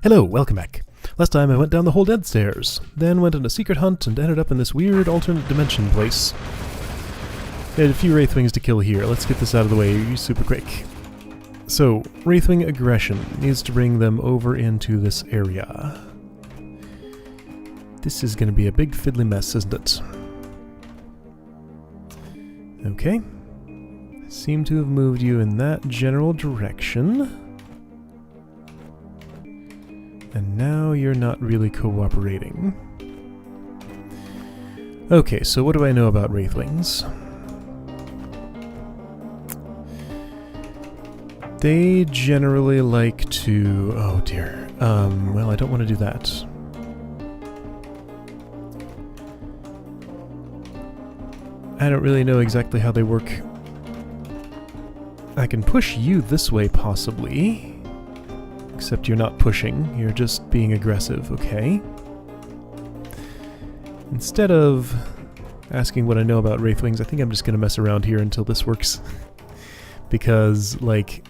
Hello, welcome back. Last time I went down the whole dead stairs, then went on a secret hunt and ended up in this weird alternate dimension place. I had a few Wraithwings to kill here. Let's get this out of the way super quick. So, Wraithwing aggression needs to bring them over into this area. This is going to be a big fiddly mess, isn't it? Okay. Seem to have moved you in that general direction. And now you're not really cooperating. Okay, so what do I know about Wraithwings? They generally like to... oh dear. Well, I don't want to do that. I don't really know exactly how they work. I can push you this way, possibly. Except you're not pushing, you're just being aggressive, okay? Instead of asking what I know about Wraithwings, I think I'm just going to mess around here until this works. Because, like...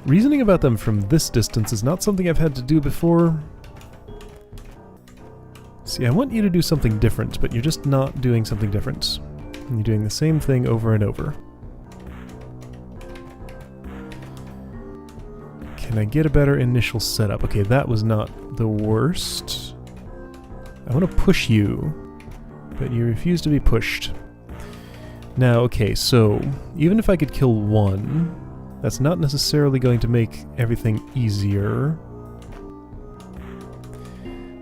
reasoning about them from this distance is not something I've had to do before. See, I want you to do something different, but you're just not doing something different. You're doing the same thing over and over. Can I get a better initial setup? Okay, that was not the worst. I want to push you, but you refuse to be pushed. Now, okay, so even if I could kill one, that's not necessarily going to make everything easier.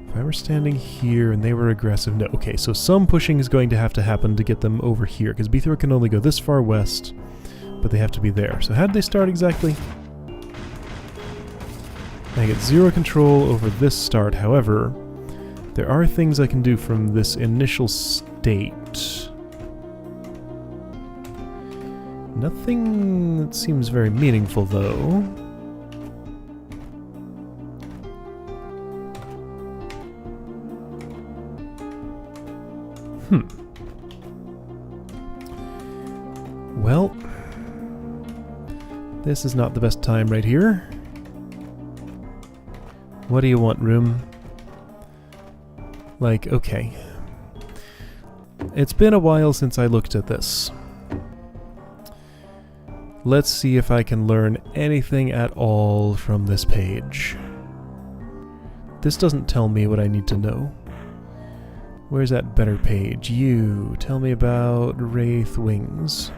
If I were standing here and they were aggressive, no. Okay, so some pushing is going to have to happen to get them over here, because Beathor can only go this far west, but they have to be there. So how did they start exactly? I get 0 control over this start, however, there are things I can do from this initial state. Nothing that seems very meaningful, though. Well, this is not the best time right here. What do you want, room? Like, okay. It's been a while since I looked at this. Let's see if I can learn anything at all from this page. This doesn't tell me what I need to know. Where's that better page? You, tell me about Wraithwings.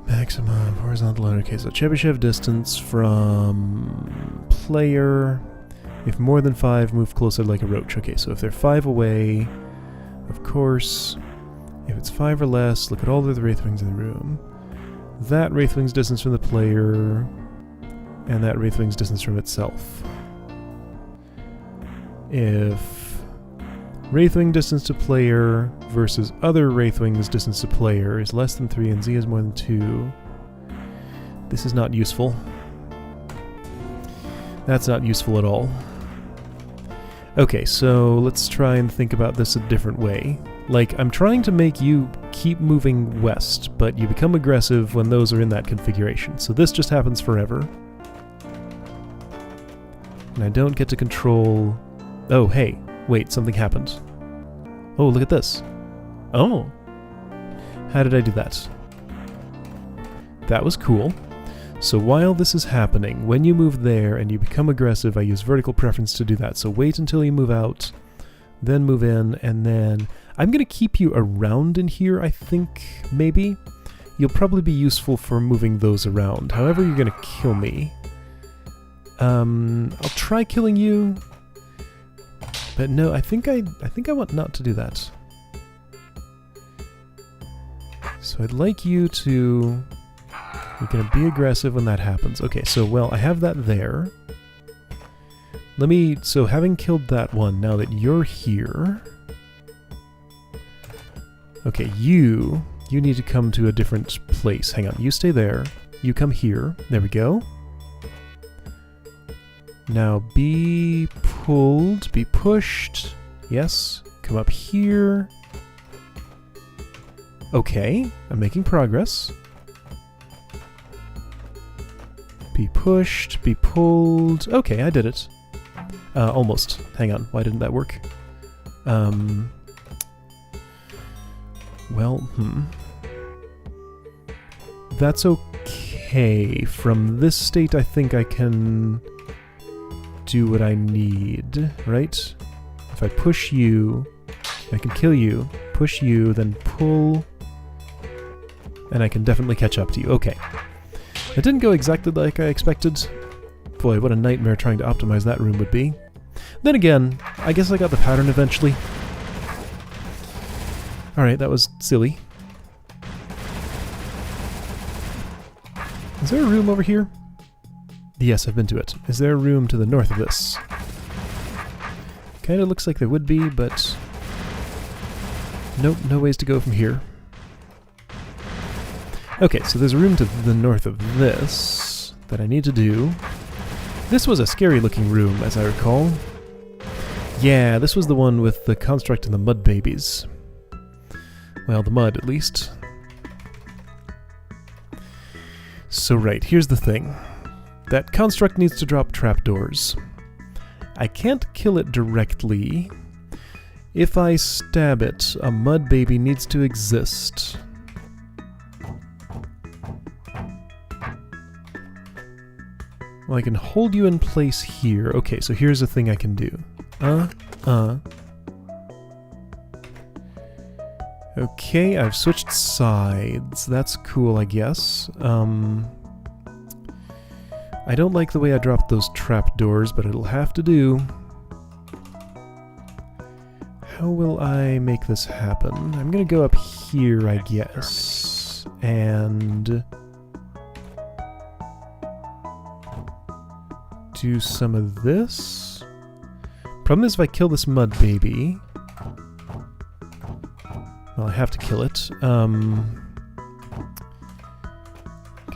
Maximum horizontal. Okay, so Chebyshev distance from player. If more than 5, move closer like a roach. Okay, so if they're 5 away, of course. If it's 5 or less, look at all the other Wraithwings in the room. That Wraithwing's distance from the player, and that Wraithwing's distance from itself. If Wraithwing distance to player versus other Wraithwing's distance to player is less than 3 and Z is more than 2, this is not useful. That's not useful at all. Okay, so let's try and think about this a different way. Like, I'm trying to make you keep moving west, but you become aggressive when those are in that configuration. So this just happens forever. And I don't get to control... oh, hey. Wait, something happened. Oh, look at this. Oh. How did I do that? That was cool. So while this is happening, when you move there and you become aggressive, I use vertical preference to do that. So wait until you move out, then move in, and then... I'm going to keep you around in here, I think, maybe. You'll probably be useful for moving those around. However, you're going to kill me. I'll try killing you. But no, I think I want not to do that. So I'd like you to... you're going to be aggressive when that happens. Okay, so, well, I have that there. Let me... so having killed that one, now that you're here... okay, you need to come to a different place. Hang on, you stay there. You come here. There we go. Now be pulled, be pushed. Yes, come up here. Okay, I'm making progress. Be pushed, be pulled. Okay, I did it. Almost. Hang on, why didn't that work? Well, that's okay. From this state, I think I can do what I need, right? If I push you, I can kill you, push you, then pull, and I can definitely catch up to you. Okay. It didn't go exactly like I expected. Boy, what a nightmare trying to optimize that room would be. Then again, I guess I got the pattern eventually. Alright, that was silly. Is there a room over here? Yes, I've been to it. Is there a room to the north of this? Kinda looks like there would be, but... nope, no ways to go from here. Okay, so there's a room to the north of this that I need to do. This was a scary looking room, as I recall. Yeah, this was the one with the construct and the mud babies. Well, the mud, at least. So right, here's the thing. That construct needs to drop trapdoors. I can't kill it directly. If I stab it, a mud baby needs to exist. Well, I can hold you in place here. Okay, so here's a thing I can do. Okay, I've switched sides. That's cool, I guess. I don't like the way I dropped those trapdoors, but it'll have to do. How will I make this happen? I'm gonna go up here, I guess. And... do some of this. Problem is, if I kill this mud baby... well, I have to kill it. Can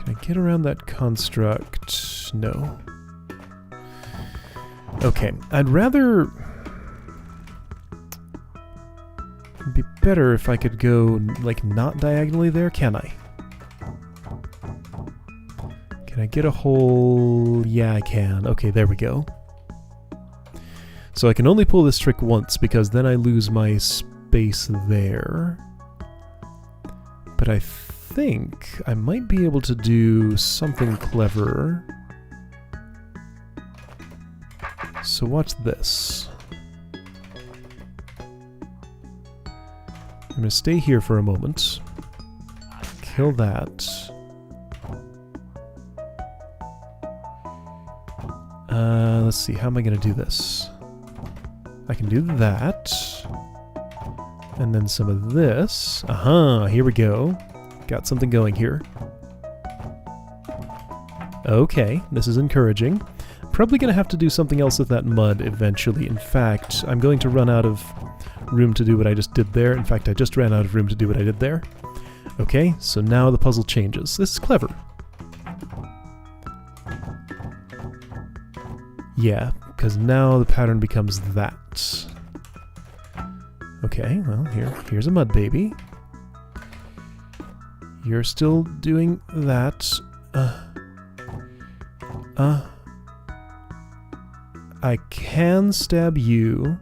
I get around that construct? No. Okay, I'd rather... it'd be better if I could go, like, not diagonally there, can I? Can I get a hole? Yeah, I can. Okay, there we go. So I can only pull this trick once, because then I lose my space there. But I think I might be able to do something clever. So watch this. I'm going to stay here for a moment. Kill that. Let's see, how am I going to do this? I can do that. And then some of this. Aha, here we go. Got something going here. Okay, this is encouraging. Probably going to have to do something else with that mud eventually. In fact, I'm going to run out of room to do what I just did there. In fact, I just ran out of room to do what I did there. Okay, so now the puzzle changes. This is clever. Yeah, because now the pattern becomes that. Okay, well, here's a mud baby. You're still doing that. I can stab you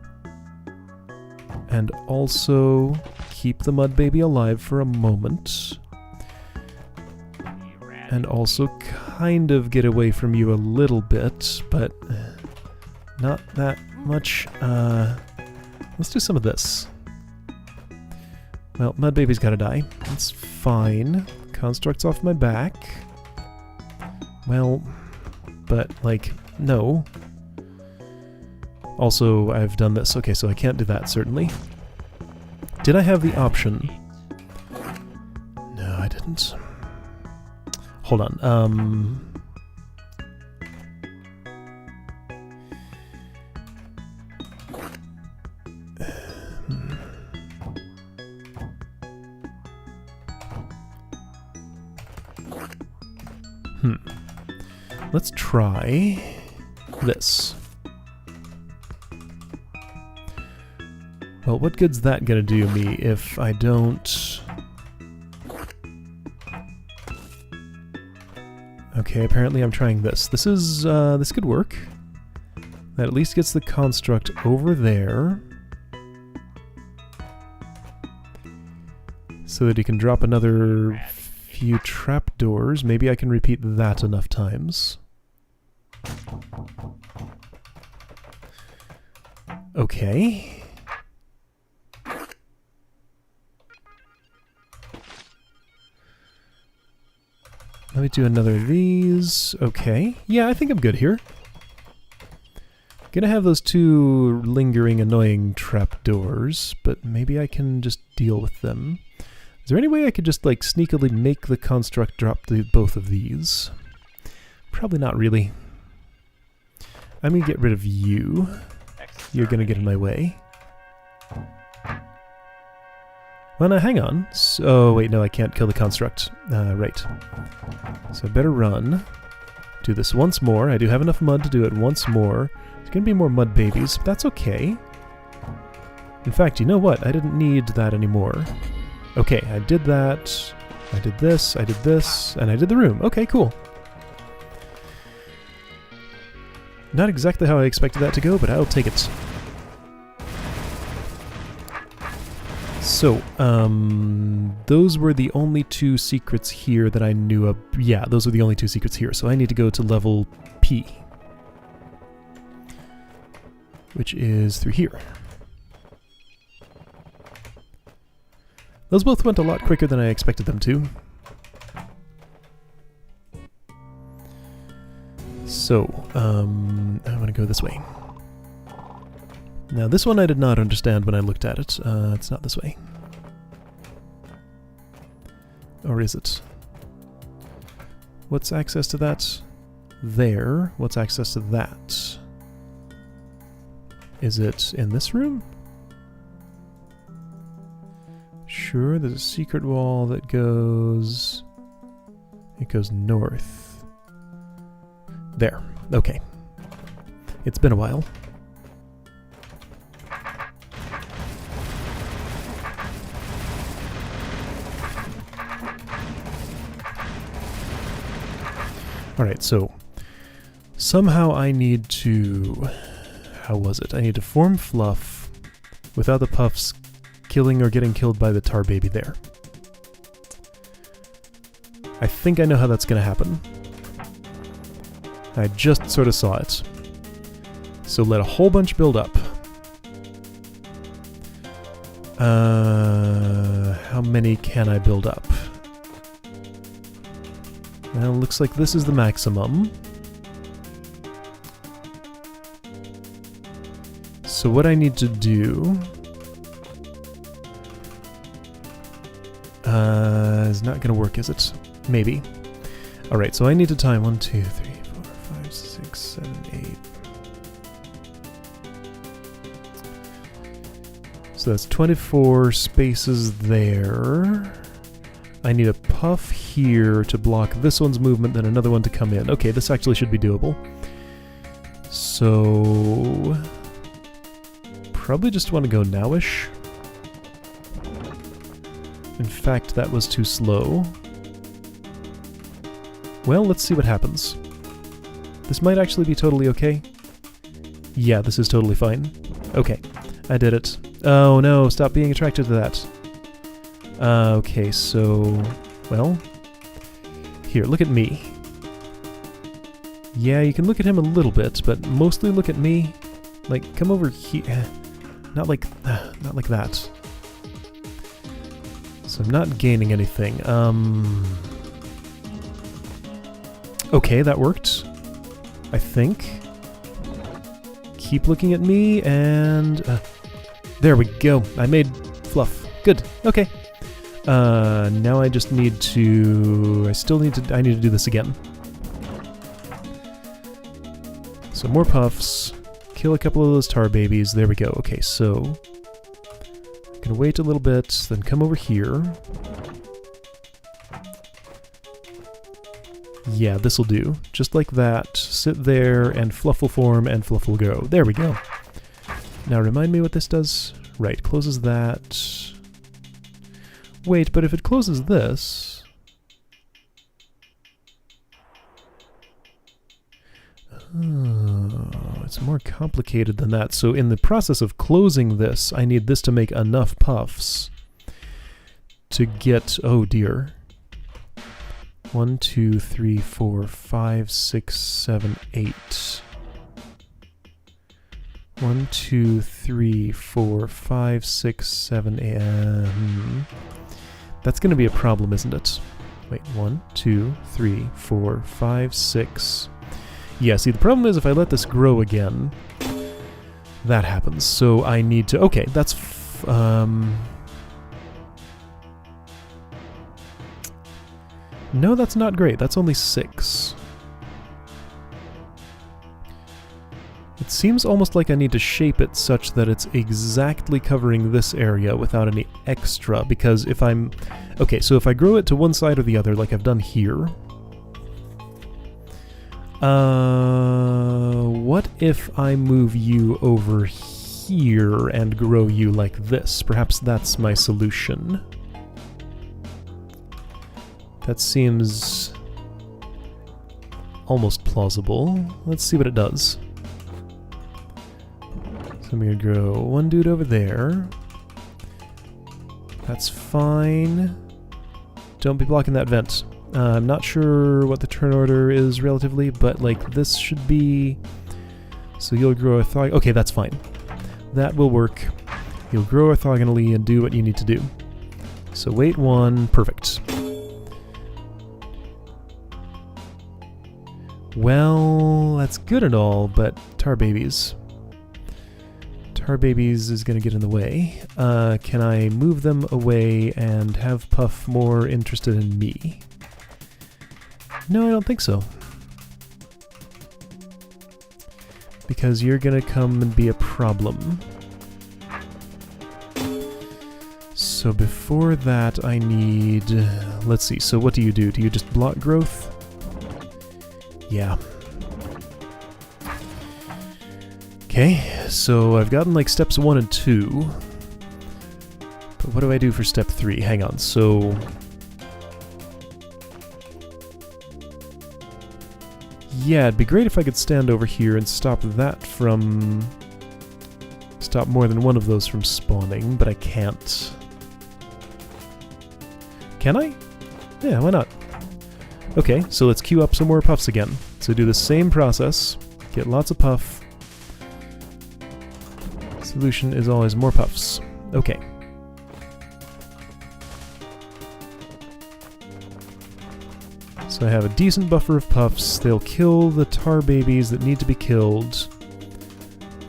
and also keep the mud baby alive for a moment. And also kind of get away from you a little bit, but not that much. Let's do some of this. Well, mud baby's gotta die. That's fine. Construct's off my back. Well, but, like, no. Also, I've done this. Okay, so I can't do that, certainly. Did I have the option? No, I didn't. Hold on. Let's try this. Well, what good's that gonna do me if I don't... Okay, apparently I'm trying this. This is, this could work. That at least gets the construct over there. So that he can drop another few trapdoors. Maybe I can repeat that enough times. Okay. Let me do another of these. Okay. Yeah, I think I'm good here. Gonna have those two lingering, annoying trapdoors, but maybe I can just deal with them. Is there any way I could just, like, sneakily make the construct drop both of these? Probably not really. I'm gonna get rid of you. You're gonna get in my way. Well, now, hang on. Oh, wait, no, I can't kill the construct. Right. So I better run. Do this once more. I do have enough mud to do it once more. There's gonna be more mud babies, but that's okay. In fact, you know what? I didn't need that anymore. Okay, I did that. I did this, and I did the room. Okay, cool. Not exactly how I expected that to go, but I'll take it. So, those were the only two secrets here that I knew of. Yeah, those are the only two secrets here, so I need to go to level P. Which is through here. Those both went a lot quicker than I expected them to. So, I'm gonna go this way. Now, this one I did not understand when I looked at it. It's not this way. Or is it? What's access to that? There. What's access to that? Is it in this room? Sure, there's a secret wall that goes... It goes north. There. Okay. It's been a while. Alright, so somehow I need to... How was it? I need to form fluff without the puffs killing or getting killed by the tar baby there. I think I know how that's going to happen. I just sort of saw it. So let a whole bunch build up. How many can I build up? Well, looks like this is the maximum. So what I need to do is not going to work, is it? Maybe. Alright, so I need to time 1, 2, 3, 4, 5, 6, 7, 8. So that's 24 spaces there. I need a puff here to block this one's movement, then another one to come in. Okay, this actually should be doable. So... probably just want to go nowish. In fact, that was too slow. Well, let's see what happens. This might actually be totally okay. Yeah, this is totally fine. Okay, I did it. Oh no, stop being attracted to that. Okay, so... well... Here, look at me. Yeah, you can look at him a little bit, but mostly look at me. Like, come over here. Not like that. So I'm not gaining anything. Okay, that worked. I think. Keep looking at me, and... there we go. I made fluff. Good. Okay. Now I just need to... I need to do this again. So more puffs. Kill a couple of those tar babies. There we go. Okay, so... I'm gonna wait a little bit, then come over here. Yeah, this'll do. Just like that. Sit there, and fluff will form, and fluff will go. There we go. Now remind me what this does. Right, closes that. Wait, but if it closes this... Oh, it's more complicated than that. So in the process of closing this, I need this to make enough puffs to get... Oh dear. 1, 2, 3, 4, 5, 6, 7, 8. 1, 2, 3, 4, 5, 6, 7, 8. That's going to be a problem, isn't it? Wait, 1, 2, 3, 4, 5, 6. Yeah, see, the problem is if I let this grow again, that happens. So I need to... Okay, that's... No, that's not great. That's only 6. It seems almost like I need to shape it such that it's exactly covering this area without any extra, because if I'm... Okay, so if I grow it to one side or the other, like I've done here... what if I move you over here and grow you like this? Perhaps that's my solution. That seems almost plausible. Let's see what it does. So I'm going to grow one dude over there. That's fine. Don't be blocking that vent. I'm not sure what the turn order is relatively, but like this should be... So you'll grow orthogonally. Okay, that's fine. That will work. You'll grow orthogonally and do what you need to do. So wait 1, perfect. Well, that's good and all, but tar babies. Tar babies is going to get in the way. Can I move them away and have Puff more interested in me? No, I don't think so. Because you're going to come and be a problem. So before that I need... Let's see, so what do you do? Do you just block growth? Yeah. Okay, so I've gotten like steps 1 and 2. But what do I do for step 3? Hang on, so... Yeah, it'd be great if I could stand over here and stop that from... Stop more than one of those from spawning, but I can't. Can I? Yeah, why not? Okay, so let's queue up some more puffs again. So do the same process, get lots of puff. Solution is always more puffs. Okay. So I have a decent buffer of puffs. They'll kill the tar babies that need to be killed.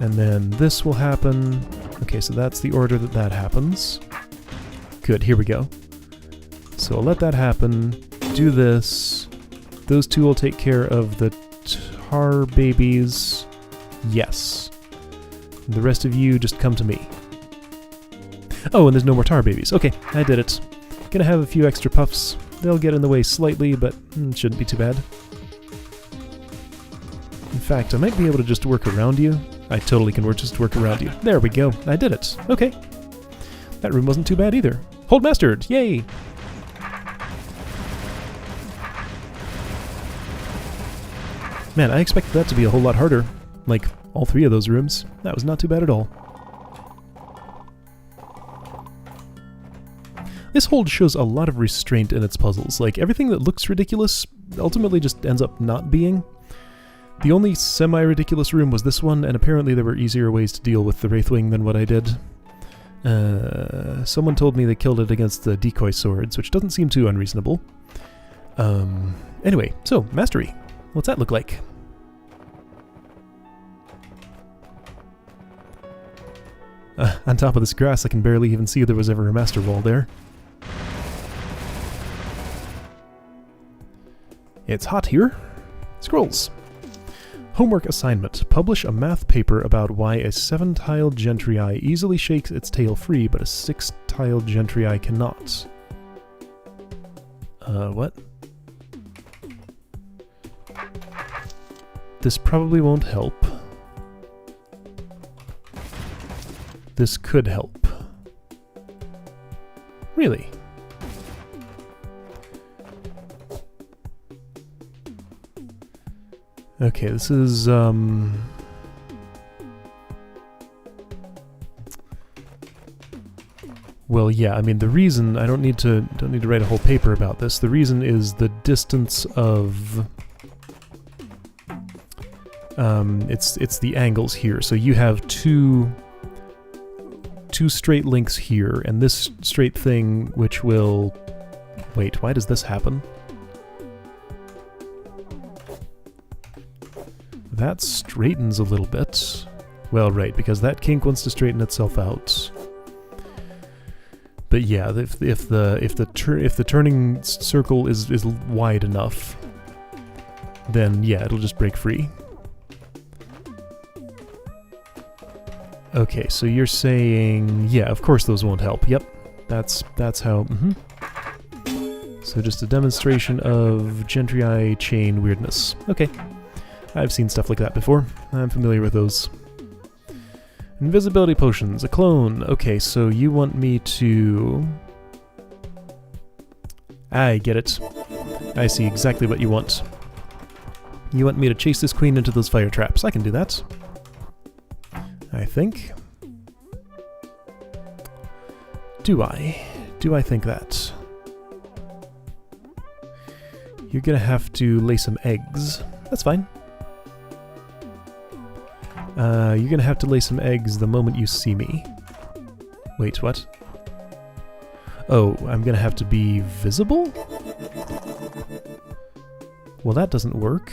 And then this will happen. Okay, so that's the order that that happens. Good, here we go. So I'll let that happen. Do this. Those two will take care of the tar babies. Yes. The rest of you just come to me. Oh, and there's no more tar babies. Okay, I did it. Gonna have a few extra puffs. They'll get in the way slightly, but shouldn't be too bad. In fact, I might be able to just work around you. I totally can just work around you. There we go. I did it. Okay. That room wasn't too bad either. Hold mastered! Yay! Man, I expected that to be a whole lot harder. Like, all 3 of those rooms. That was not too bad at all. This hold shows a lot of restraint in its puzzles. Like, everything that looks ridiculous ultimately just ends up not being. The only semi-ridiculous room was this one, and apparently there were easier ways to deal with the Wraithwing than what I did. Someone told me they killed it against the decoy swords, which doesn't seem too unreasonable. Anyway, so, mastery. What's that look like? On top of this grass, I can barely even see there was ever a master wall there. It's hot here. Scrolls. Homework assignment. Publish a math paper about why a 7-tiled gentry eye easily shakes its tail free, but a 6-tiled gentry eye cannot. What? This probably won't help. This could help. Really? Okay, this is, well, yeah, I mean, the reason, I don't need to write a whole paper about this. The reason is the distance of, it's the angles here. So you have two straight links here, and this straight thing, which will, wait, why does this happen? That straightens a little bit. Well, right, because that kink wants to straighten itself out. But yeah, if the turning circle is wide enough, then yeah, it'll just break free. Okay, so you're saying, yeah, of course those won't help. Yep, that's how. So just a demonstration of Gentry chain weirdness. Okay. I've seen stuff like that before. I'm familiar with those. Invisibility potions, a clone. Okay, so you want me to... I get it. I see exactly what you want. You want me to chase this queen into those fire traps. I can do that. I think. Do I? Do I think that? You're gonna have to lay some eggs. That's fine. You're gonna have to lay some eggs the moment you see me. Wait, what? Oh, I'm gonna have to be visible? Well, that doesn't work.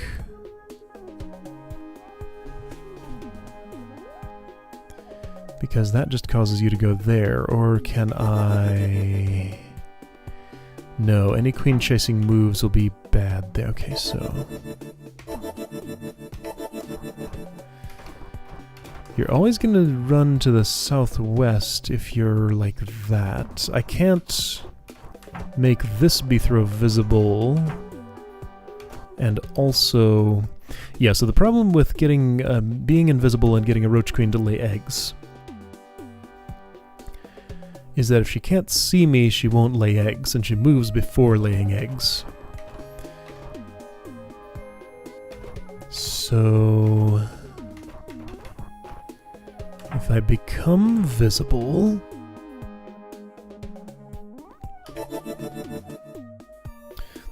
Because that just causes you to go there, or can I... No, any queen chasing moves will be bad there. Okay, so... You're always going to run to the southwest if you're like that. I can't make this be throw visible. And also... Yeah, so the problem with getting being invisible and getting a roach queen to lay eggs is that if she can't see me, she won't lay eggs, and she moves before laying eggs. So... if I become visible...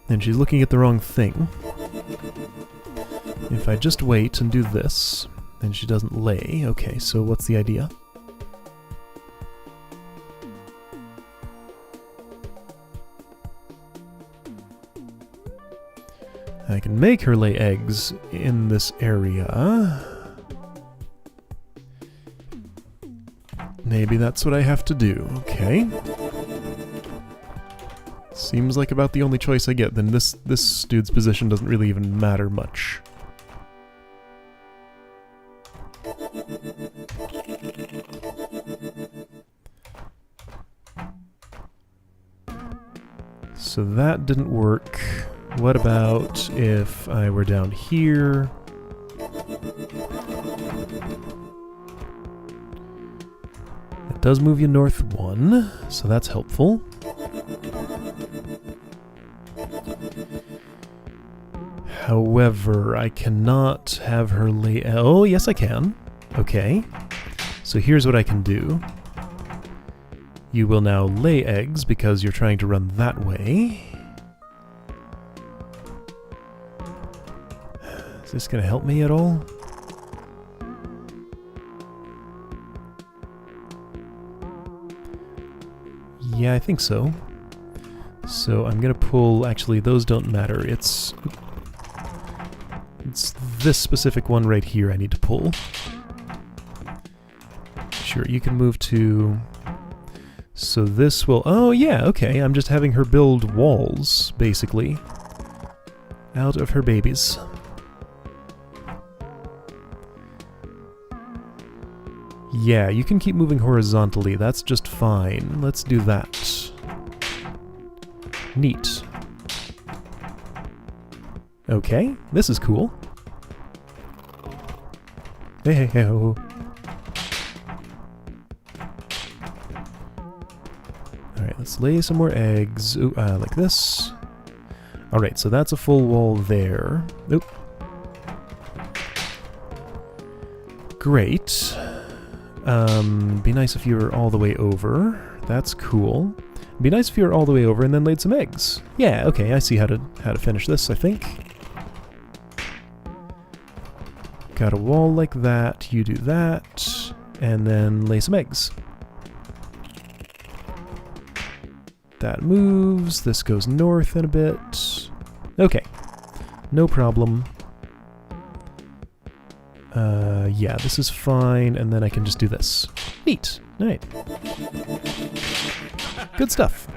then she's looking at the wrong thing. If I just wait and do this, then she doesn't lay. Okay, so what's the idea? I can make her lay eggs in this area. Maybe that's what I have to do. Okay. Seems like about the only choice I get. Then this dude's position doesn't really even matter much. So that didn't work. What about if I were down here? It does move you north 1, so that's helpful. However, I cannot have her lay... Oh, yes I can. Okay. So here's what I can do. You will now lay eggs because you're trying to run that way. Is this going to help me at all? Yeah, I think so. So I'm going to pull... Actually, those don't matter. It's this specific one right here I need to pull. Sure, you can move to... So this will... Oh, yeah, okay. I'm just having her build walls, basically, out of her babies. Yeah, you can keep moving horizontally. That's just fine. Let's do that. Neat. Okay, this is cool. Hey, hey, hey, ho. Alright, let's lay some more eggs. Ooh, like this. Alright, so that's a full wall there. Oop. great. Be nice if you were all the way over. That's cool. Be nice if you were all the way over and then laid some eggs. Yeah, okay, I see how to finish this, I think. Got a wall like that, you do that, and then lay some eggs. That moves, this goes north in a bit. Okay, no problem. Yeah, this is fine, and then I can just do this. Neat. Alright. Good stuff.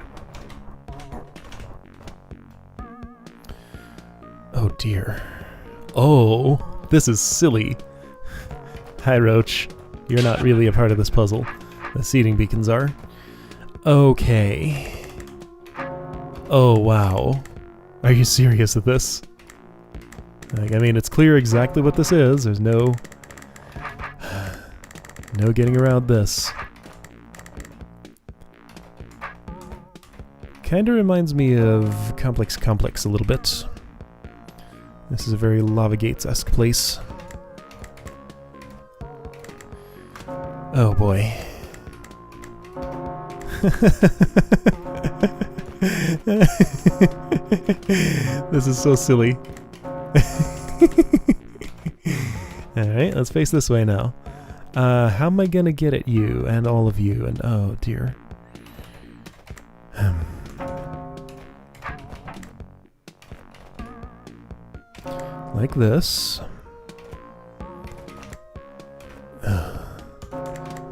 Oh dear. Oh, this is silly. Hi, Roach. You're not really a part of this puzzle. The seeding beacons are. Okay. Oh, wow. Are you serious with this? Like, I mean, it's clear exactly what this is. There's no getting around this. Kinda reminds me of Complex a little bit. This is a very Lava Gates-esque place. Oh boy. This is so silly. Alright, let's face this way now. How am I gonna get at you and all of you? And oh dear. Like this.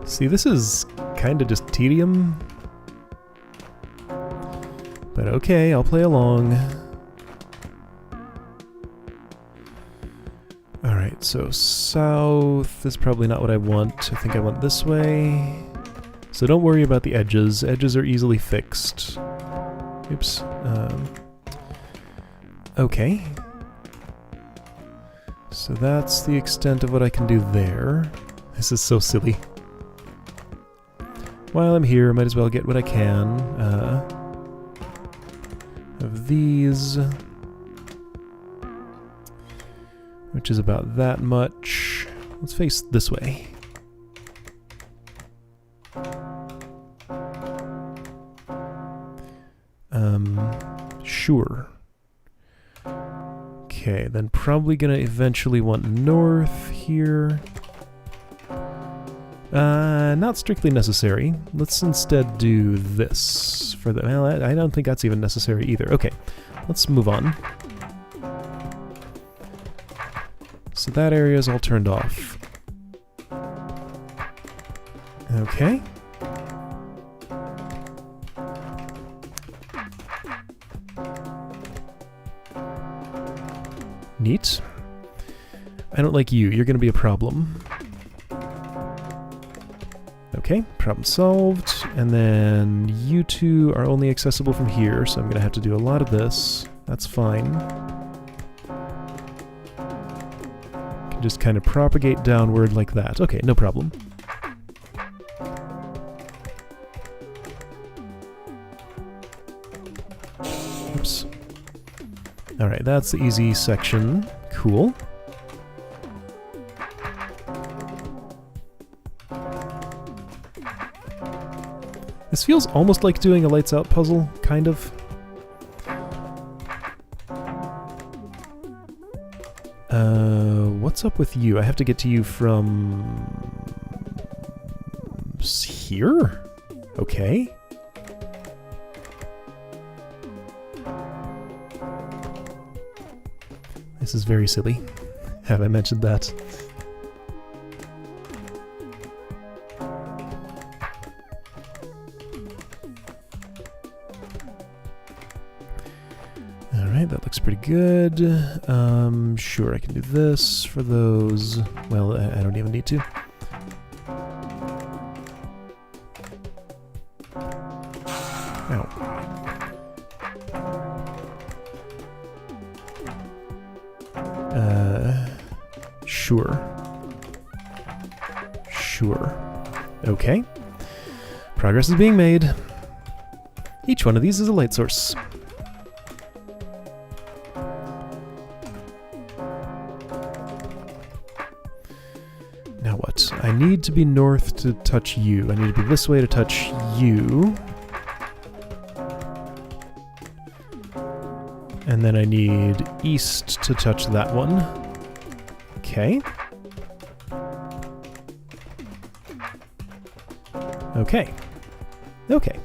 See, this is kind of just tedium. But okay, I'll play along. Alright, so south is probably not what I want. I think I want this way. So don't worry about the edges. Edges are easily fixed. Oops. Okay. So that's the extent of what I can do there. This is so silly. While I'm here, I might as well get what I can. Of these. Which is about that much. Let's face this way. Sure. Okay, then probably gonna eventually want north here. Not strictly necessary. Let's instead do this for the... Well, I don't think that's even necessary either. Okay, let's move on. So that area is all turned off. Okay. Neat. I don't like you. You're going to be a problem. Okay, problem solved. And then you two are only accessible from here, so I'm going to have to do a lot of this. That's fine. Can just kind of propagate downward like that. Okay, no problem. Oops. Alright, that's the easy section. Cool. This feels almost like doing a lights out puzzle, kind of. What's up with you? I have to get to you from... here? Okay. This is very silly. Have I mentioned that? Alright, that looks pretty good. Sure, I can do this for those. Well, I don't even need to. Ow. Sure. Sure. Okay. Progress is being made. Each one of these is a light source. now what? I need to be north to touch you. I need to be this way to touch you. And then I need east to touch that one. Okay. Okay. Okay.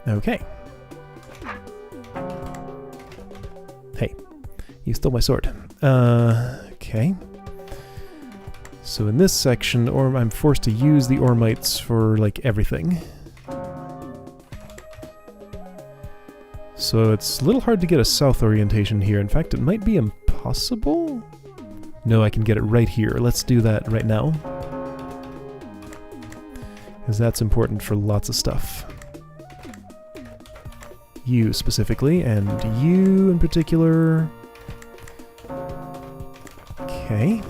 Okay. Hey, you stole my sword. Okay. So in this section, I'm forced to use the Ormites for, like, everything. So it's a little hard to get a south orientation here. In fact, it might be impossible? No, I can get it right here. Let's do that right now. Because that's important for lots of stuff. You specifically, and you in particular. Okay.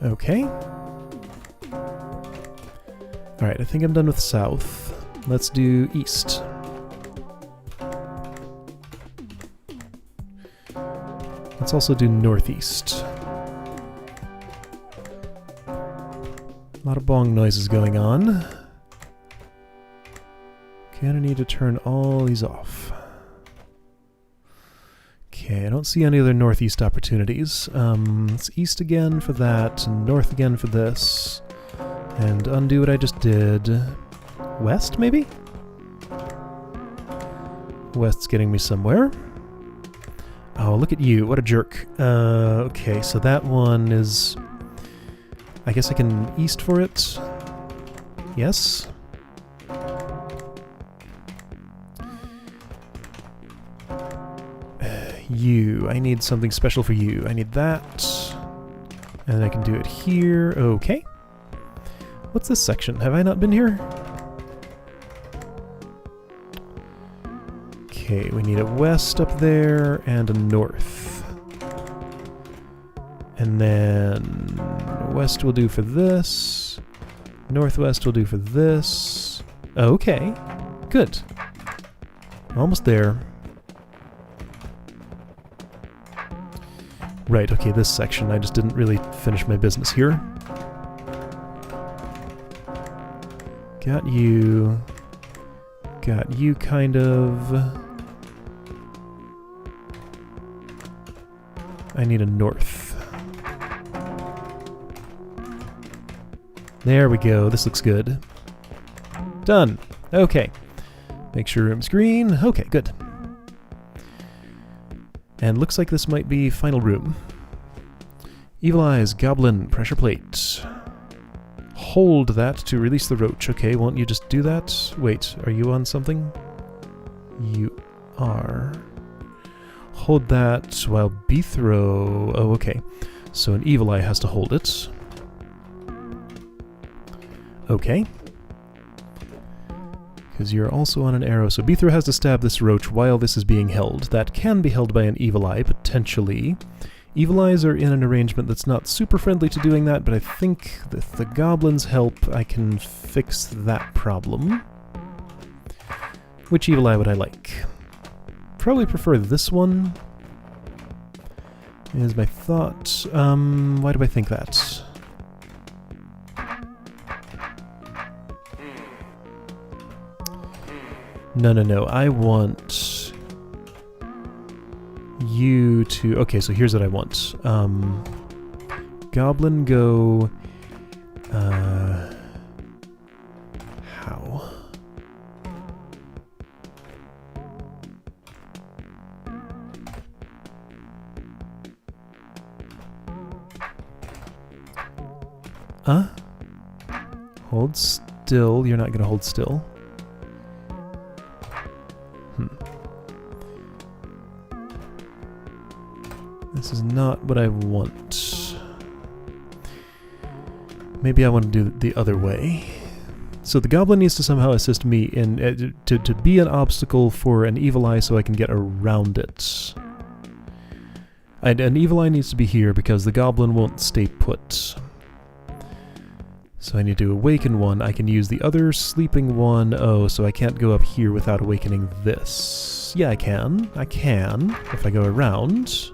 Okay. Alright, I think I'm done with south. Let's do east. Let's also do northeast. A lot of bong noises going on. Kinda need to turn all these off. Okay, I don't see any other northeast opportunities. It's east again for that, and north again for this. And undo what I just did. West, maybe? West's getting me somewhere. Oh, look at you. What a jerk. Okay, so that one is... I guess I can east for it? Yes? You. I need something special for you. I need that. And I can do it here. Okay. What's this section? Have I not been here? Okay, we need a west up there and a north. And then west will do for this. Northwest will do for this. Okay, good. Almost there. Right, okay, this section. I just didn't really finish my business here. Got you. Got you, kind of. I need a north. There we go. This looks good. Done. Okay. Make sure room's green. Okay, good. And looks like this might be final room. Evil Eyes, Goblin, pressure plate. Hold that to release the roach. Okay, won't you just do that? Wait, are you on something? You are. Hold that while Bethro... Oh, okay. So an Evil Eye has to hold it. Okay. Because you're also on an arrow. So Bethro has to stab this roach while this is being held. That can be held by an Evil Eye, potentially. Evil Eyes are in an arrangement that's not super friendly to doing that, but I think with the goblins' help I can fix that problem. Which Evil Eye would I like? Probably prefer this one, is my thought. Why do I think that? No, I want you to... Okay, so here's what I want. Goblin go... How? Hold still. You're not gonna hold still. This is not what I want. Maybe I want to do it the other way. So the goblin needs to somehow assist me in to be an obstacle for an Evil Eye so I can get around it. And an Evil Eye needs to be here because the goblin won't stay put. So I need to awaken one. I can use the other sleeping one. Oh, so I can't go up here without awakening this. Yeah, I can. I can, if I go around.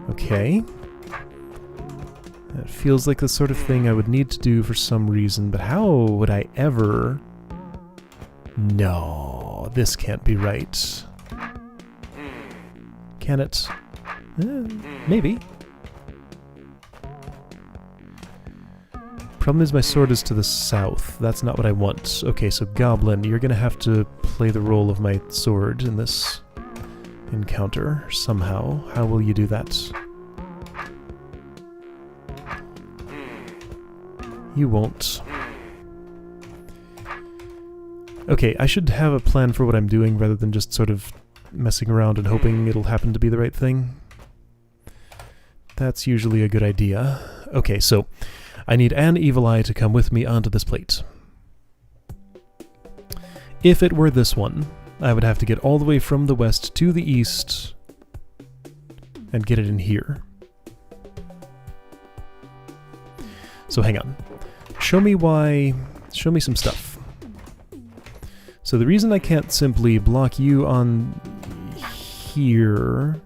Okay. That feels like the sort of thing I would need to do for some reason, but how would I ever... No, this can't be right. Can it? Maybe. Problem is my sword is to the south. That's not what I want. Okay, so Goblin, you're gonna have to play the role of my sword in this encounter somehow. How will you do that? You won't. Okay, I should have a plan for what I'm doing rather than just sort of messing around and hoping it'll happen to be the right thing. That's usually a good idea. Okay, so I need an evil eye to come with me onto this plate. If it were this one, I would have to get all the way from the west to the east and get it in here. So hang on. Show me why... Show me some stuff. So the reason I can't simply block you on here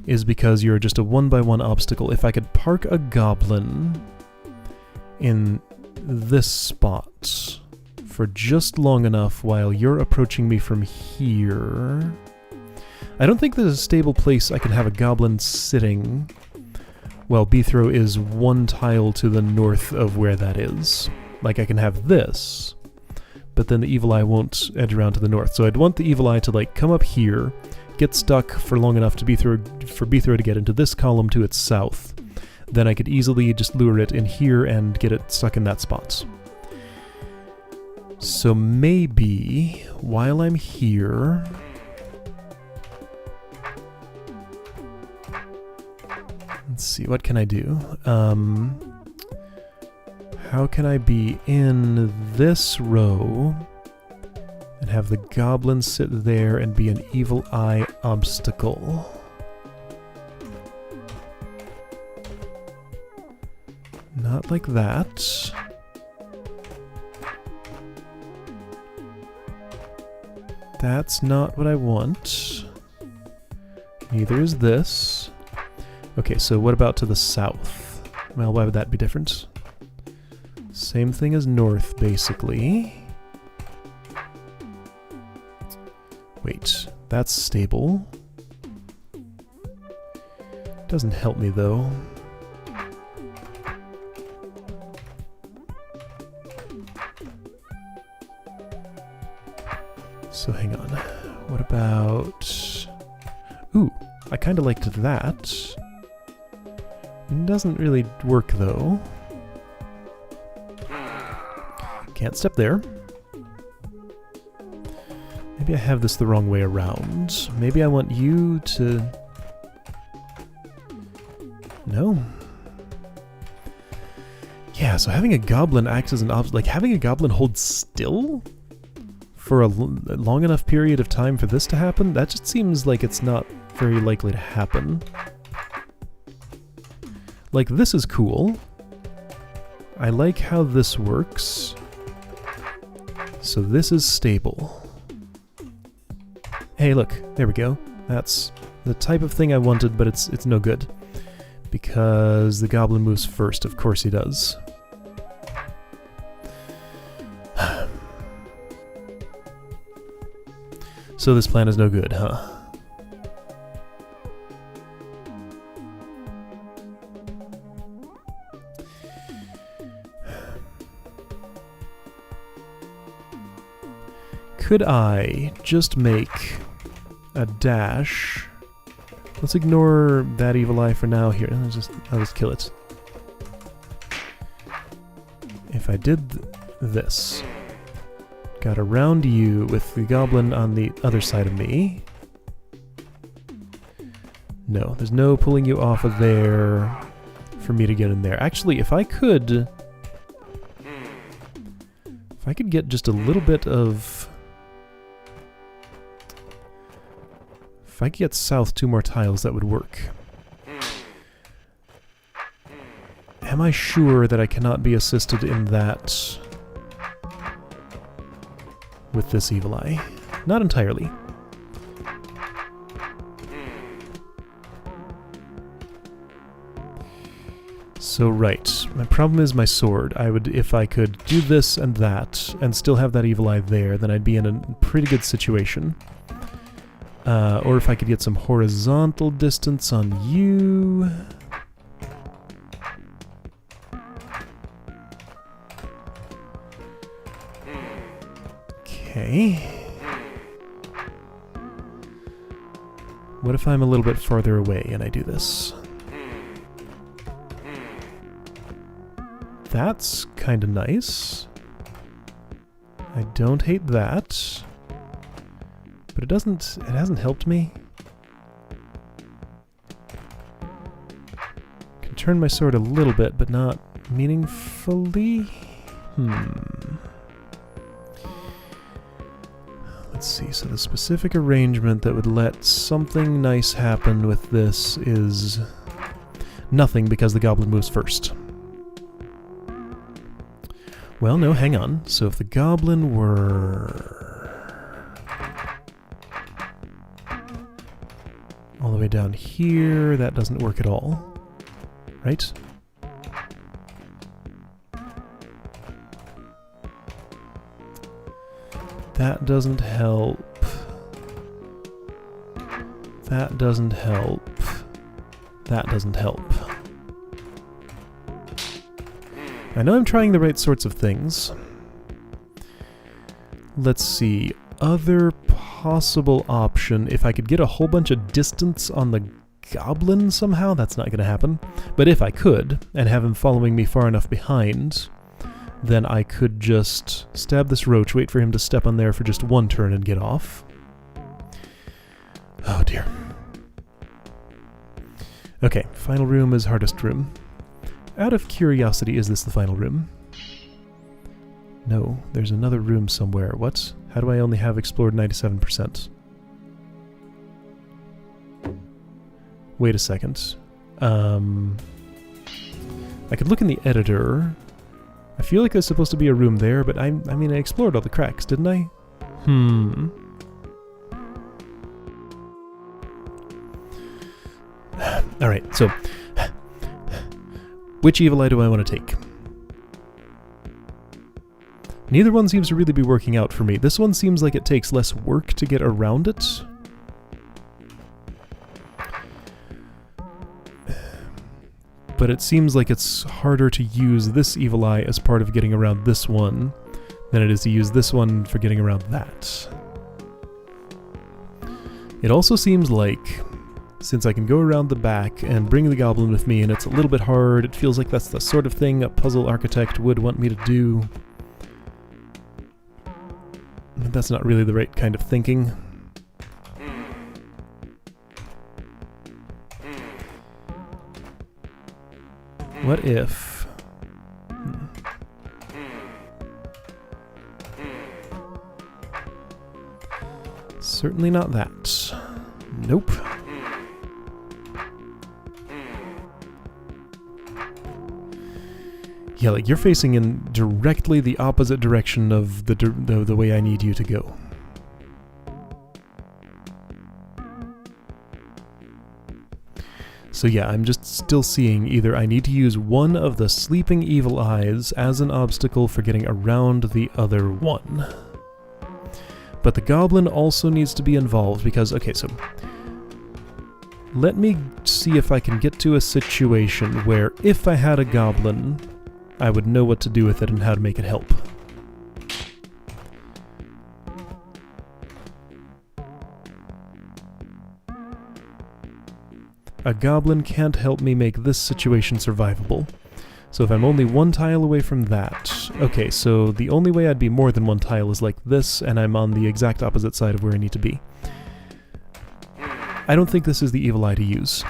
is because you're just a one-by-one obstacle. If I could park a goblin in this spot for just long enough while you're approaching me from here... I don't think there's a stable place I can have a goblin sitting while Bithro is one tile to the north of where that is. Like, I can have this, but then the evil eye won't edge around to the north. So I'd want the evil eye to, like, come up here, get stuck for long enough to for Bithro to get into this column to its south. Then I could easily just lure it in here and get it stuck in that spot. So maybe, while I'm here... Let's see, what can I do? How can I be in this row and have the goblin sit there and be an evil eye obstacle? Not like that. That's not what I want. Neither is this. Okay, so what about to the south? Well, why would that be different? Same thing as north, basically. Wait, that's stable. Doesn't help me, though. So hang on. What about... Ooh, I kind of liked that. Doesn't really work, though. Can't step there. Maybe I have this the wrong way around. Maybe I want you to... No. Yeah, so having a goblin acts as an obstacle. Like, having a goblin hold still for a long enough period of time for this to happen? That just seems like it's not very likely to happen. Like, this is cool. I like how this works. So this is stable. Hey, look. There we go. That's the type of thing I wanted, but it's no good. Because the goblin moves first. Of course he does. So this plan is no good, huh? Could I just make a dash? Let's ignore that evil eye for now here. I'll just kill it. If I did this, got around you with the goblin on the other side of me. No, there's no pulling you off of there for me to get in there. Actually, if I could get just a little bit of... If I could get south 2 more tiles, that would work. am I sure that I cannot be assisted in that with this evil eye? Not entirely. So right, my problem is my sword. If I could do this and that, and still have that evil eye there, then I'd be in a pretty good situation. Or if I could get some horizontal distance on you. Okay. What if I'm a little bit farther away and I do this? That's kind of nice. I don't hate that. But it hasn't helped me. Can turn my sword a little bit, but not meaningfully. Let's see, so the specific arrangement that would let something nice happen with this is nothing because the goblin moves first. Well, no, hang on. So if the goblin were all the way down here, that doesn't work at all, right? That doesn't help. That doesn't help. That doesn't help. I know I'm trying the right sorts of things. Let's see. Other possible option. If I could get a whole bunch of distance on the goblin somehow, that's not going to happen. But if I could, and have him following me far enough behind, then I could just stab this roach, wait for him to step on there for just one turn and get off. Oh dear. Okay, final room is hardest room. Out of curiosity, is this the final room? No, there's another room somewhere. What? How do I only have explored 97%? Wait a second. I could look in the editor. I feel like there's supposed to be a room there, but I mean, I explored all the cracks, didn't I? Alright, so which evil eye do I want to take? Neither one seems to really be working out for me. This one seems like it takes less work to get around it. But it seems like it's harder to use this evil eye as part of getting around this one than it is to use this one for getting around that. It also seems like, since I can go around the back and bring the goblin with me and it's a little bit hard, it feels like that's the sort of thing a puzzle architect would want me to do. But that's not really the right kind of thinking. What if... Certainly not that. Nope. Yeah, like you're facing in directly the opposite direction of the way I need you to go. So yeah, I'm just still seeing either I need to use one of the sleeping evil eyes as an obstacle for getting around the other one. But the goblin also needs to be involved because, okay, so let me see if I can get to a situation where if I had a goblin, I would know what to do with it and how to make it help. A goblin can't help me make this situation survivable. So if I'm only one tile away from that... Okay, so the only way I'd be more than one tile is like this, and I'm on the exact opposite side of where I need to be. I don't think this is the evil eye to use.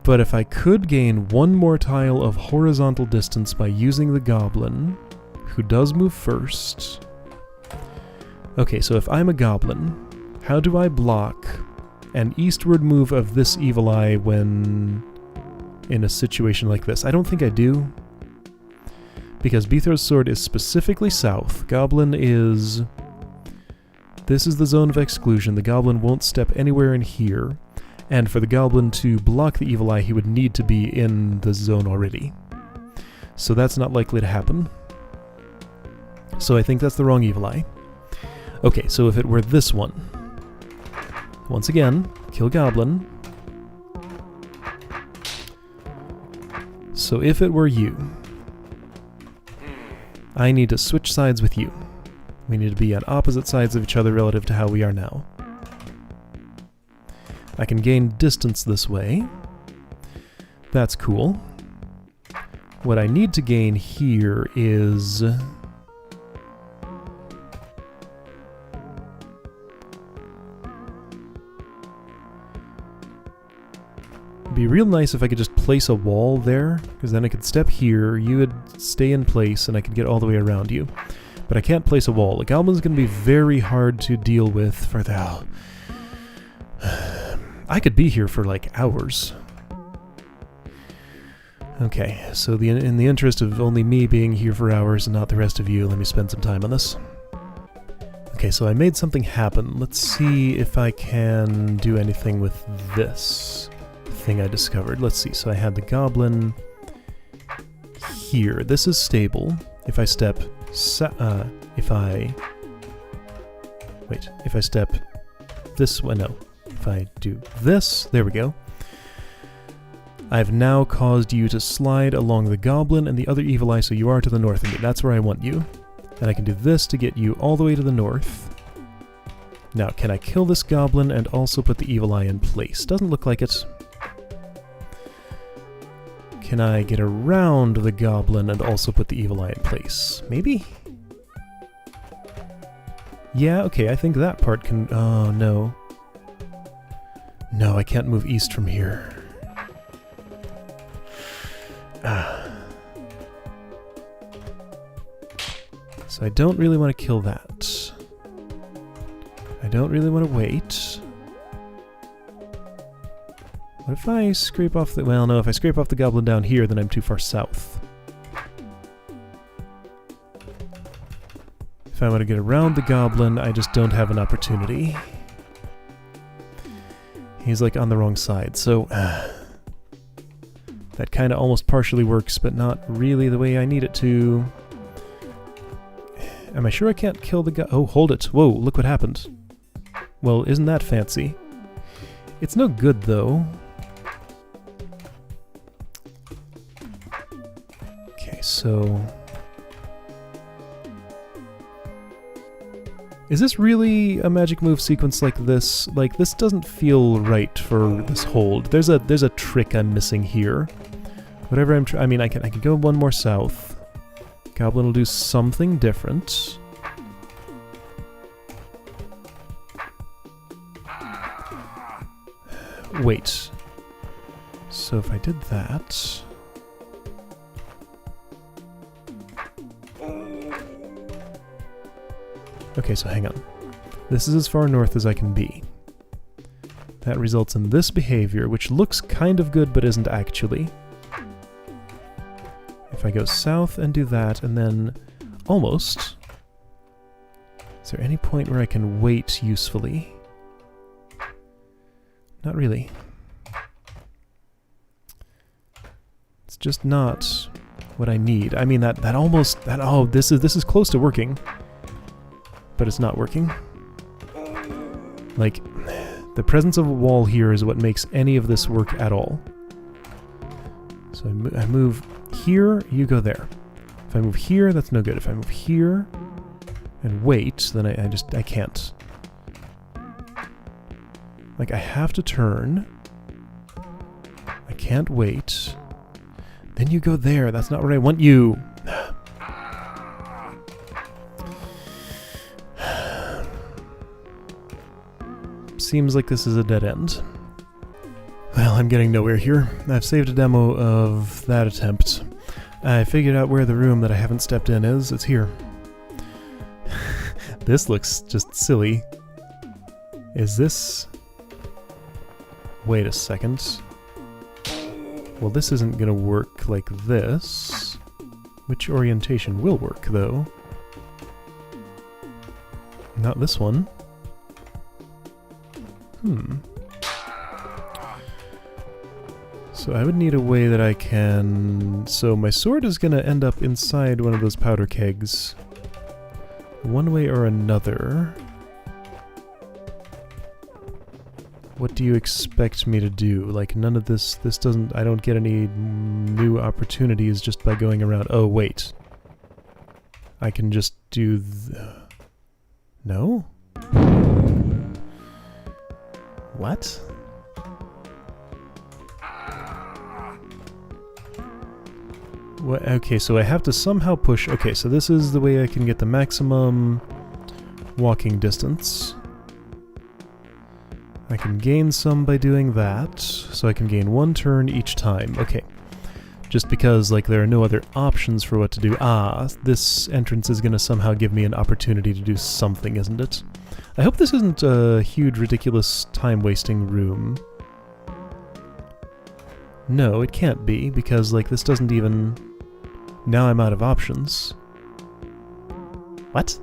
But if I could gain one more tile of horizontal distance by using the goblin, who does move first... Okay, so if I'm a goblin, how do I block an eastward move of this evil eye when in a situation like this? I don't think I do. Because Beetho's sword is specifically south. Goblin is... This is the zone of exclusion. The goblin won't step anywhere in here. And for the goblin to block the evil eye, he would need to be in the zone already. So that's not likely to happen. So I think that's the wrong evil eye. Okay, so if it were this one. Once again, kill goblin. So if it were you, I need to switch sides with you. We need to be on opposite sides of each other relative to how we are now. I can gain distance this way. That's cool. What I need to gain here is... It'd be real nice if I could just place a wall there, because then I could step here, you would stay in place, and I could get all the way around you. But I can't place a wall. The goblin's going to be very hard to deal with for the... I could be here for like hours. Okay, so in the interest of only me being here for hours and not the rest of you, let me spend some time on this. Okay, so I made something happen. Let's see if I can do anything with this thing I discovered. Let's see, so I had the goblin here. This is stable. If I step... if I step this way, no. If I do this, there we go. I've now caused you to slide along the goblin and the other evil eye, so you are to the north of me. That's where I want you. And I can do this to get you all the way to the north. Now, can I kill this goblin and also put the evil eye in place? Doesn't look like it. Can I get around the goblin and also put the evil eye in place? Maybe? Yeah, okay, I think that part can... Oh, no. No, I can't move east from here. So I don't really want to kill that. I don't really want to wait. What if I scrape off the... Well, no, if I scrape off the goblin down here, then I'm too far south. If I want to get around the goblin, I just don't have an opportunity. He's like on the wrong side, so... that kind of almost partially works, but not really the way I need it to. Am I sure I can't kill the guy? Oh, hold it. Whoa, look what happened. Well, isn't that fancy? It's no good, though. Okay, so... Is this really a magic move sequence like this? Like, this doesn't feel right for this hold. There's a trick I'm missing here. Whatever I'm I mean, I can go one more south. Goblin will do something different. Wait. So if I did that... Okay, so hang on. This is as far north as I can be. That results in this behavior, which looks kind of good but isn't actually. If I go south and do that, and then almost... Is there any point where I can wait usefully? Not really. It's just not what I need. I mean, that almost... Oh, this is close to working. But it's not working. Like, the presence of a wall here is what makes any of this work at all. So I move here, you go there. If I move here, that's no good. If I move here and wait, then I can't. Like, I have to turn. I can't wait. Then you go there. That's not where I want you. Seems like this is a dead end. Well, I'm getting nowhere here. I've saved a demo of that attempt. I figured out where the room that I haven't stepped in is. It's here. This looks just silly. Is this... Wait a second. Well, this isn't gonna work like this. Which orientation will work, though? Not this one. So I would need a way that I can... So my sword is gonna end up inside one of those powder kegs. One way or another. What do you expect me to do? Like, none of this doesn't... I don't get any new opportunities just by going around... Oh, wait. I can just do... No? What? What? Okay, so I have to somehow push... Okay, so this is the way I can get the maximum walking distance. I can gain some by doing that, so I can gain 1 turn each time. Okay. Just because, like, there are no other options for what to do. Ah, this entrance is gonna somehow give me an opportunity to do something, isn't it? I hope this isn't a huge, ridiculous, time-wasting room. No, it can't be, because, like, this doesn't even... Now I'm out of options. What?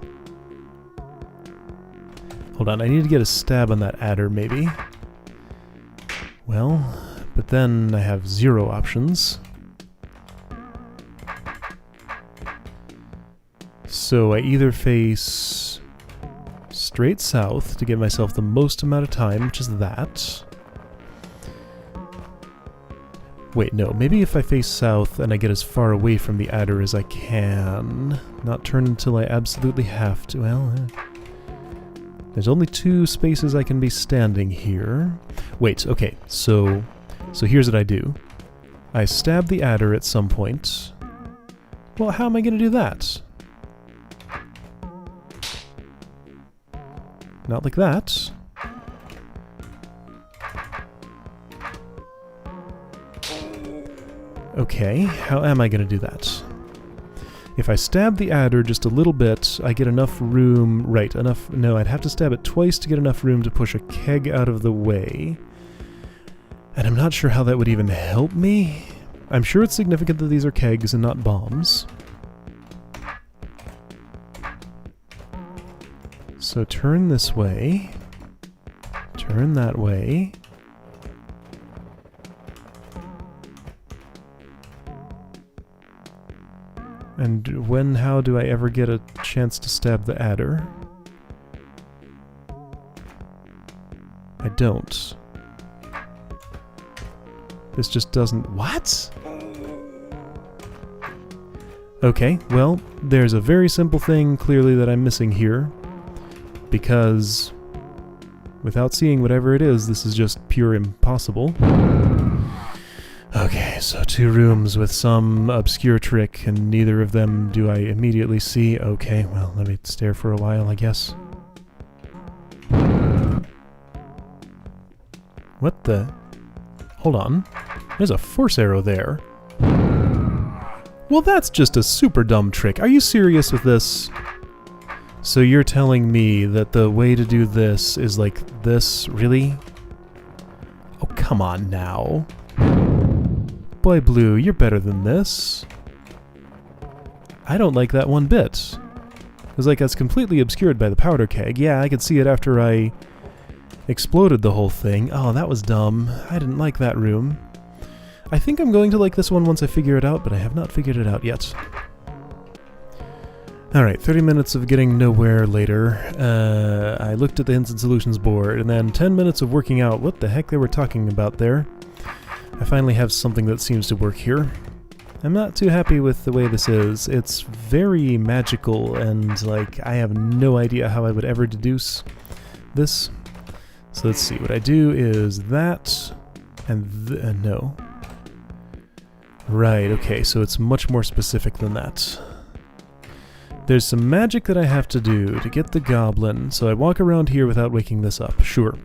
Hold on, I need to get a stab on that adder, maybe. Well, but then I have 0 options. So I either face straight south to give myself the most amount of time, which is that. Wait, no, maybe if I face south and I get as far away from the adder as I can. Not turn until I absolutely have to. Well, there's only 2 spaces I can be standing here. Wait, okay, so here's what I do. I stab the adder at some point. Well, how am I going to do that? Not like that. Okay, how am I going to do that? If I stab the adder just a little bit, I get enough room... Right, enough... No, I'd have to stab it twice to get enough room to push a keg out of the way. And I'm not sure how that would even help me. I'm sure it's significant that these are kegs and not bombs. So turn this way. Turn that way. And how do I ever get a chance to stab the adder? I don't. This just doesn't... What? Okay, well, there's a very simple thing, clearly, that I'm missing here. Because, without seeing whatever it is, this is just pure impossible. Okay, so 2 rooms with some obscure trick, and neither of them do I immediately see. Okay, well, let me stare for a while, I guess. What the... Hold on. There's a force arrow there. Well, that's just a super dumb trick. Are you serious with this? So you're telling me that the way to do this is like this? Really? Oh, come on now. Boy Blue, you're better than this. I don't like that one bit. Because, like, that's completely obscured by the powder keg. Yeah, I could see it after I exploded the whole thing. Oh, that was dumb. I didn't like that room. I think I'm going to like this one once I figure it out, but I have not figured it out yet. Alright, 30 minutes of getting nowhere later. I looked at the Hints and Solutions board, and then 10 minutes of working out what the heck they were talking about there. I finally have something that seems to work here. I'm not too happy with the way this is. It's very magical, and, like, I have no idea how I would ever deduce this. So let's see, what I do is that, and no. Right, okay, so it's much more specific than that. There's some magic that I have to do to get the goblin, so I walk around here without waking this up. Sure,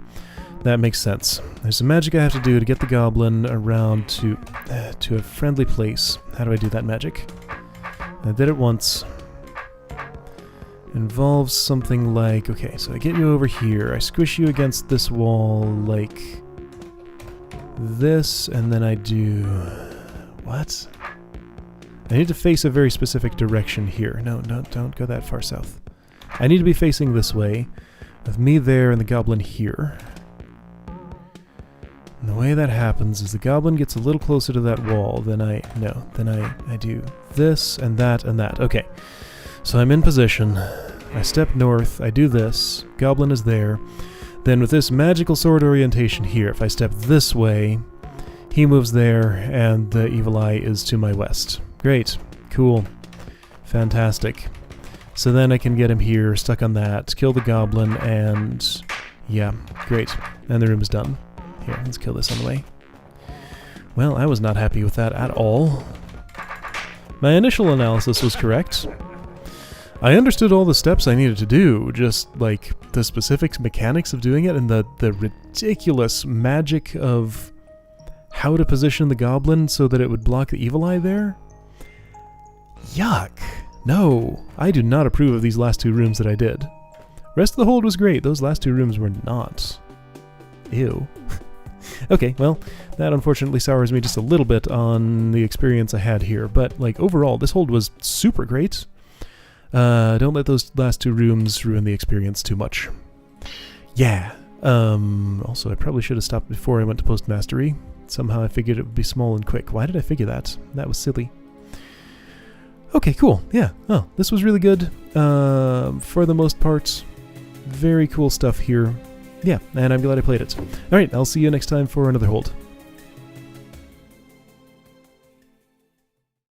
that makes sense. There's some magic I have to do to get the goblin around to a friendly place. How do I do that magic? I did it once. Involves something like... Okay, so I get you over here. I squish you against this wall like this, and then I do... What? I need to face a very specific direction here. No, don't go that far south. I need to be facing this way, with me there and the goblin here. And the way that happens is the goblin gets a little closer to that wall, then I do this and that and that. Okay, so I'm in position. I step north, I do this, goblin is there. Then with this magical sword orientation here, if I step this way, he moves there, and the evil eye is to my west. Great. Cool. Fantastic. So then I can get him here, stuck on that, kill the goblin, and... yeah, great. And the room is done. Here, let's kill this on the way. Well, I was not happy with that at all. My initial analysis was correct. I understood all the steps I needed to do, just, like, the specific mechanics of doing it, and the ridiculous magic of how to position the goblin so that it would block the evil eye there. Yuck! No, I do not approve of these last two rooms that I did. Rest of the hold was great, those last two rooms were not. Ew. Okay, well, that unfortunately sours me just a little bit on the experience I had here, but, like, overall, this hold was super great. Don't let those last two rooms ruin the experience too much. Yeah. Also, I probably should have stopped before I went to postmastery. Somehow I figured it would be small and quick. Why did I figure that? That was silly. Okay, cool. Yeah. Oh, this was really good. For the most part, very cool stuff here. Yeah, and I'm glad I played it. Alright, I'll see you next time for another hold.